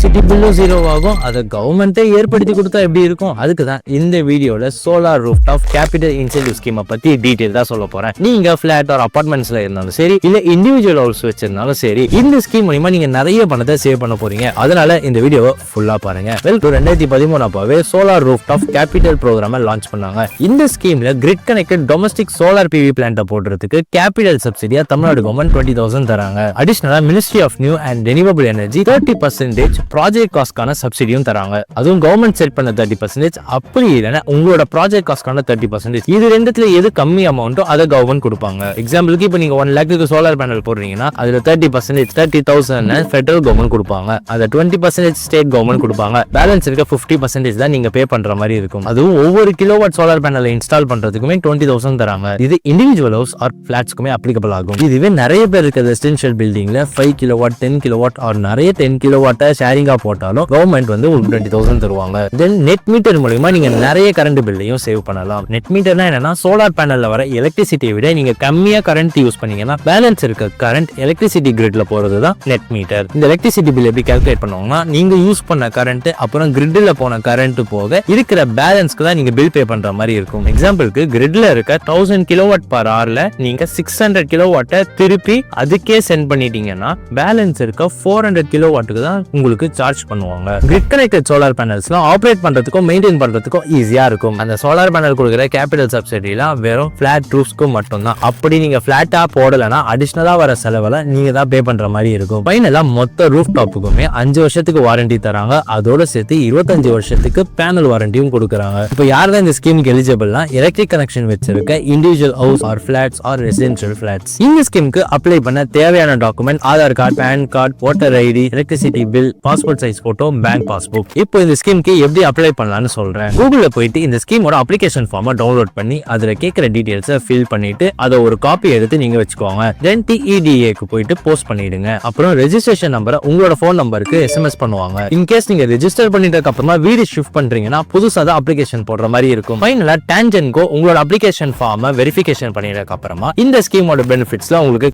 Electricity பில்லும் zero ஆகும். அதை கவர்மெண்ட்டே ஏற்படுத்தி கொடுத்தா எப்படி இருக்கும்? அதுக்கு தான் இந்த வீடியோல சோலார் ரூஃப்டாப் கேபிட்டல் இன்சென்டிவ் ஸ்கீமை பத்தி டீடைல் தான் சொல்ல போறேன். நீங்க பிளாட் ஆர் அபார்ட்மெண்ட்ஸ்ல இருந்தாலும் சரி, இல்ல இண்டிவிஜுவல் ஹவுஸ் வச்சிருந்தாலும் சரி, இந்த ஸ்கீம் மூலமா நீங்க நிறைய பணத்தை சேவ் பண்ண போறீங்க. அதனால இந்த வீடியோவை ஃபுல்லா பாருங்க. 2013 அப்பவே solar rooftop capital program launch பண்ணாங்க. இந்த ஸ்கீம்ல grid connected domestic solar PV plant போடுறதுக்கு கேபிட்டல் சப்சிடியா தமிழ்நாடு கவர்மெண்ட் 20,000 தராங்க. அடிஷனலா ministry of new and renewable energy 30% project காஸ்ட்கான சப்சிடியும் தராங்க. அதுவும் கவர்மெண்ட் செட் பண்ண 30%, அப்படி இல்லைன்னா உங்களோட ப்ராஜெக்ட் காஸ்ட்கான 30%. இது ரெண்டுத்துல எது கம்மி அமௌண்ட்டோ அதை கவர்மெண்ட் கொடுப்பாங்க. எக்ஸாம்பிளுக்கு இப்போ நீங்க 1 lakhக்கு சோலார் பேனல் போடுறீங்கன்னா அதுல 30% 30,000 ஃபெடரல் கவர்மெண்ட் கொடுப்பாங்க. அதை 20% ஸ்டேட் கவர்மெண்ட் கொடுப்பாங்க. பேலன்ஸ் இருக்க 50% தான் நீங்க பே பண்ற மாதிரி இருக்கும். அதுவும் ஒவ்வொரு கிலோவாட் சோலார் பேனலை இன்ஸ்டால் பண்றதுக்குமே 20,000 தராங்க. இது இண்டிவிஜுவல் ஹவுஸ் ஆர் பிளாட்ஸ்க்குமே அப்ளிகபிள் ஆகும். இதுவே நிறைய பேர் இருக்க ரெசிடென்ஷியல் பில்டிங்ல 5 கிலோவாட் 10 கிலோவாட் ஆர் நிறைய 10 கிலோவாட்டை ஷேரிங்கா போட்டாலும் கவர்மெண்ட் வந்து 20,000 தருவாங்க. தென் நெட் மீட்டர் மூலமா நீங்க நிறைய கரண்ட் பில்லையும் சேவ் பண்ணலாம். நெட் மீட்டர்னா என்னன்னா, சோலார் பேனல்ல வர எலக்ட்ரிசிட்டியை விட நீங்க கம்மியா கரண்ட் யூஸ் பண்ணீங்கன்னா பேலன்ஸ் இருக்க கரண்ட் எலக்ட்ரிசிட்டி கிரிட்ல போறது தான் நெட் மீட்டர். இந்த எலக்ட்ரிசிட்டி பில் எப்படி கால்குலேட் பண்ணுவாங்கன்னா, நீங்க யூஸ் பண்ண கரண்ட் அப்புறம் கிரிட்ல போன கரண்ட் போக இருக்கிற பேலன்ஸ்க்கு தான் நீங்க பில் பே பண்ற மாதிரி இருக்கும். எக்ஸாம்பிளுக்கு கிரிட்ல இருக்க 1000 கிலோவாட் பர் ஹவர்ல நீங்க 600 கிலோவாட்டை திருப்பி அதுக்கே சென்ட் பண்ணிட்டீங்கன்னா பேலன்ஸ் இருக்க 400 கிலோவாட்டுக்கு தான் உங்களுக்கு சார்ஜ் பண்ணுவாங்க. கிரிட் கனெக்டட் சோலார் பேனல்ஸ்லாம் ஆப்ரேட் பண்றதுக்கும் மெயின்டைன் பண்றதுக்கும் ஈஸியா இருக்கும். அந்த சோலார் பேனல் கொடுக்குற கேபிட்டல் சப்சிடிலாம் வெறும் பிளாட் ரூஃப்ஸ்க்கு மட்டும் தான். அப்படி நீங்க பிளாட்டா போடலன்னா அடிஷனலா வர செலவெல்லாம் நீங்க தான் பே பண்ற மாதிரி இருக்கும். ஃபைனலா மொத்த ரூஃப் டாப்புக்குமே 5 வருஷத்துக்கு வாரண்டி தராங்க. அதோட சேர்த்து 25 வருஷத்துக்கு பேனல் வாரண்டியும் கொடுக்குறாங்க. இப்போ யார் தான் இந்த ஸ்கீமுக்கு எலிஜிபிள்னா, எலக்ட்ரிக் கனெக்ஷன் வச்சிருக்க individual house or flats or residential flats. இந்த ஸ்கீமுக்கு அப்ளை பண்ண தேவையான document Aadhaar card, PAN card, voter ID, electricity bill, passport size photo, bank passbook. இப்போ இந்த ஸ்கீமுக்கு எப்படி அப்ளை பண்ணலாம்னு சொல்றேன். கூகுள்ல போயிட்டு இந்த ஸ்கீமோட அப்ளிகேஷன் ஃபார்மை டவுன்லோட் பண்ணி அதுல கேட்கிற டீடைல்ஸை ஃபில் பண்ணிட்டு அதை ஒரு காப்பி எடுத்து நீங்க வச்சுக்கோங்க. தென் TEDAக்கு போயிட்டு போஸ்ட் பண்ணிடுங்க. அப்புறம் ரெஜிஸ்ட்ரேஷன் நம்பரை உங்களோட போன் நம்பருக்கு SMS பண்ணுவாங்க. இன்கேஸ் நீங்க ரெஜிஸ்டர் பண்ணிட்டதுக்கு அப்புறமா வீடு ஷிஃப்ட் பண்றீங்கன்னா புதுசா தான் அப்ளிகேஷன் போடுற மாதிரி இருக்கும். ஃபைனலா டான்ஜென்கோ உங்களோட அப்ளிகேஷன் ஃபார்மை வெரிஃபிகேஷன் பண்ணிட்டதுக்கு அப்புறமா இந்த ஸ்கீமோட பெனிஃபிட்ஸ்ல உங்களுக்கு